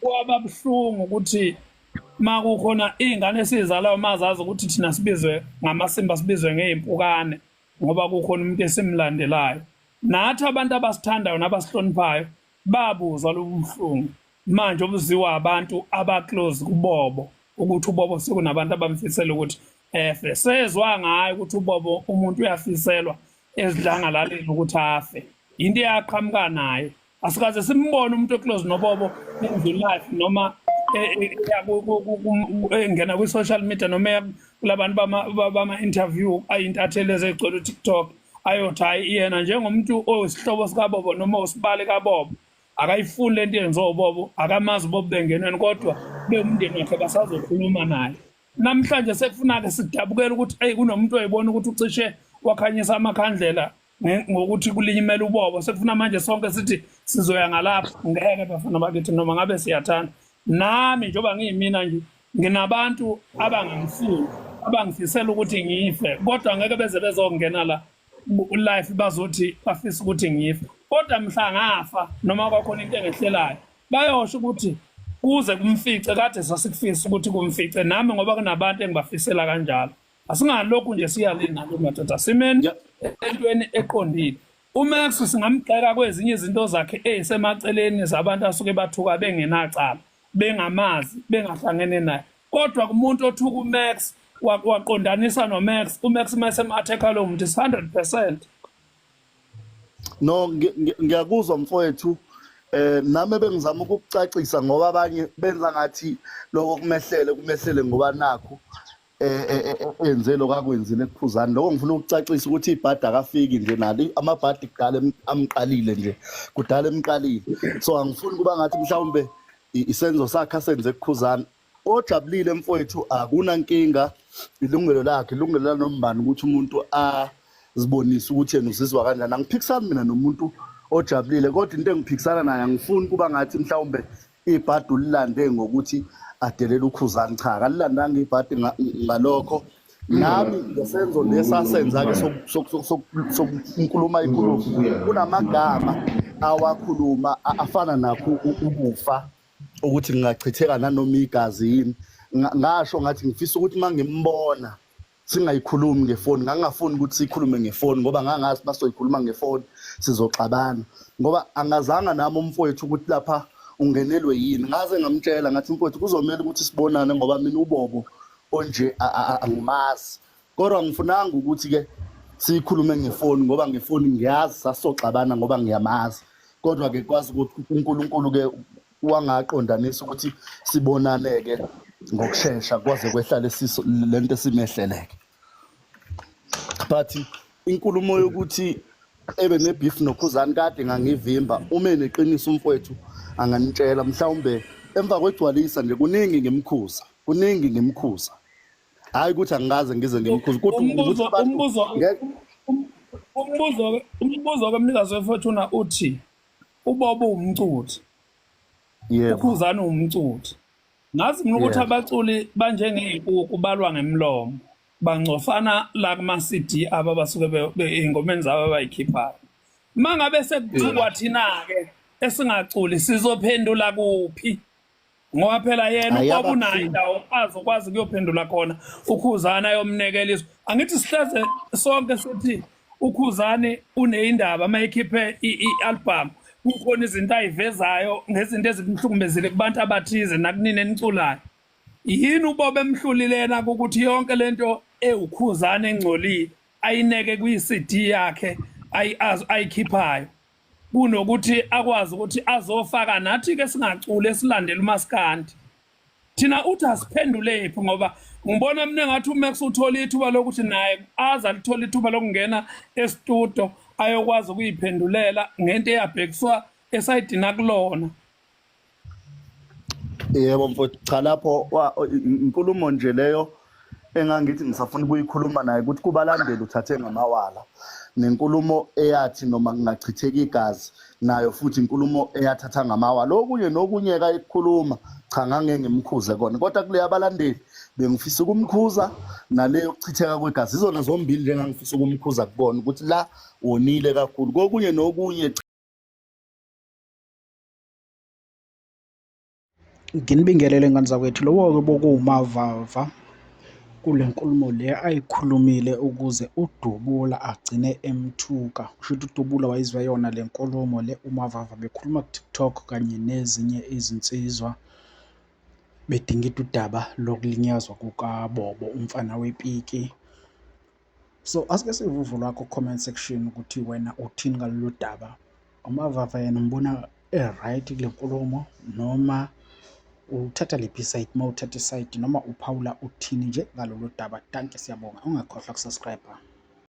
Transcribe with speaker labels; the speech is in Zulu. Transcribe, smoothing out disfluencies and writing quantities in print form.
Speaker 1: kwababuhlungu ukuthi makukhona ingane esizalayo mazazi ukuthi thina sibizwe ngamasimba sibizwe ngeimpukane ngoba kukhona umuntu esimlandelayo nathi abantu abasithandayo nabasihloniphayo babuzwa lobuhlungu manje obuziwa abantu abaclose kuBobo ukuthi uBobo sekunabantu abamfisela ukuthi efe sezwa ngayo ukuthi uBobo umuntu uyafiselwa ezidlangalaleni ukuthi afe into yaqhamuka naye asikaze simbone umuntu oclose noBobo in life noma engena kwi-social media noma kulabantu bama-interview ayintatheli ezegcwele uTikTok ayothi hayi yena njengomuntu oyisihlobo sikaBobo noma usibali kaBobo akayifuni lento yenziwa uBobo akamazi uBobo bengenweni kodwa beumndeni wakhe basazokhuluma naye namhlanje sekufuna-ke sidabukela ukuthi eyi kunomuntu oyibona ukuthi ucishe wakhanyisa amakhandlela ngokuthi kulinyimela uBobo sekufuna manje sonke sithi sizoya ngalapha ngeke bafana bakithi noma ngabe siyathanda nami njengoba ngiyimina nje nginabantu abangangifuni abangifisela ukuthi ngife kodwa ngeke beze bezongena la life bazothi bafisa ukuthi ngife kodwa mhla ngafa noma kwakhona into engehlelayo bayosho ukuthi kuze kumfice kade sasikufisa ukuthi kumfice nami ngoba kunabantu engibafisela kanjalo asingalokhu nje siyalinga lo madoda simeni entweni eqondile uMax singamgxeka kwezinye izinto zakhe ezisemaceleni zabantu asuke bathuka bengenacala bengamazi bengahlangene naye kodwa kumuntu othuka uMax waqondanisa noMax uMax masemaatheka lo muntu 100%.
Speaker 2: No ngiyakuzwa mfowethu nami bengizama ukukucacisa ngoba abanye benza ngathi lokho kumehlele ngoba nakho enze lokakwenzile ekuphuzani lokho ngifuna ukucacisa ukuthi ibhadi akafiki nje nali amabhadi kudala amqalile nje kudala emqalile so angifuni kuba ngathi mhlawumbe isenzo sakhe asenze ekukhuzana ojabulile mfowethu akuna nkinga ilungelo lakhe ilungelo lanombani ukuthi umuntu azibonise ukuthi yena uzizwa kanjani angiphikisani mina nomuntu ojabulile kodwa into engiphikisana naye angifuni kuba ngathi mhlawumbe ibhadi ulilande ngokuthi adelela ukhuzana cha kalilandanga ibhadi ngalokho nami ngesenzo lesasenza ke sokukhuluma inkulumo kunamagama awakhuluma afana nakho ukufa ukuthi ngingachitheka nanoma igazi yini ngasho ngathi ngifisa ukuthi mangimbona singayikhulumi ngefoni ngangafuni ukuthi sikhulume ngefoni ngoba ngangazi basoyikhuluma ngefoni sizoxabana ngoba angazanga nami umfowethu ukuthi lapha ungenelwe yini ngaze ngamtshela ngathi mfowethu kuzomela ukuthi sibonane ngoba mina uBobo onje angimazi kodwa ngifunanga ukuthi ke sikhulume ngefoni ngoba ngefoni ngiyazi sasoxabana ngoba ngiyamazi kodwa ke kwazi ukuthi uNkulunkulu ke wangaqondanisa ukuthi sibonane ke ngokusheshsha kwaze kwehlale lento esimehleleke but inkulumo yokuthi ebe nebeef nokhuzani kade ngangivimba uma eneqiniso umfowethu anganitshela mhlawumbe emva kwegcwalisa nje kuningi ngemkhuza hayi ukuthi angikaze ngize ngemkhuza kodwa
Speaker 1: umbuzo kamnikazi weFortuna uthi uBobo umcuthi ukhuzani umcuthi ngazi mina ukuthi abaculi banjengeinkukhu balwa ngemlomo bangcofana la kuma CD aba basuke ingomeni zabo abayikhiphayo mangabe sekuthukwa thina ke esingaculi sizophendula kuphi ngoba phela yena uBobo unayo indawo azokwazi kuyophendula khona ukhuzana ayomnekelisa angithi sihleze sonke sithi ukhuzani uneindaba mayikhiphe ialbum kukhona izinto ayivezayo ngezinto ezimhlukumezile kubantu abathize nakunini eniculayo yini uBobo emhlulilena ukuthi yonke lento ewukhuzana engcolile ayineke kwi-CD yakhe ayikhiphayo kunokuthi akwazi ukuthi azofaka nathi ke singacule esilandela uMaskandi thina uthi asiphendulephi ngoba ngibona mina ngathi uMax uthola ithuba lokuthi naye aza lithola ithuba lokungena estudio ayokwazi ukuyiphendulela ngento eyabhekiswa esayidina kulona.
Speaker 2: Yebo mfowethu cha lapho inkulumo nje leyo engangithi ngisafuna ukuyikhuluma naye ukuthi kubalandeli uthathe ngamawala nenkulumo eyathi noma ngingachitheka igazi nayo futhi inkulumo eyathatha ngamawala nokunye kayikhuluma cha ngangeke ngimkhuze kona kodwa kule abalandeli bengifisa ukumkhuza naleyo yokuchitheka kwegazi izona zombili njengangifisa ukumkhuza kubona ukuthi la wonile kakhulu nokunye
Speaker 3: Nginibingelele ngani zakwethu, lowo-ke bokuwumavava kule nkulumo le ayikhulumile ukuze uDubula agcine emthuka. Kusho ukuthi uDubula wayizwa yona le nkulumo le uMavava bekhuluma ku-TikTok kanye nezinye izinsizwa bedingida udaba lokulinyazwa kukaBobo, umfana wepiki. So, asike sivuvu lwakho comment section ukuthi wena uthini ngalolu daba. uMavava yena umbona e-right kule nkulumo, noma uthatha liphi isayidi? Uma uthatha isayidi noma uphawula uthini nje ngalolu daba? Danke, siyabonga. Ungakhohlwa ukusubscribe.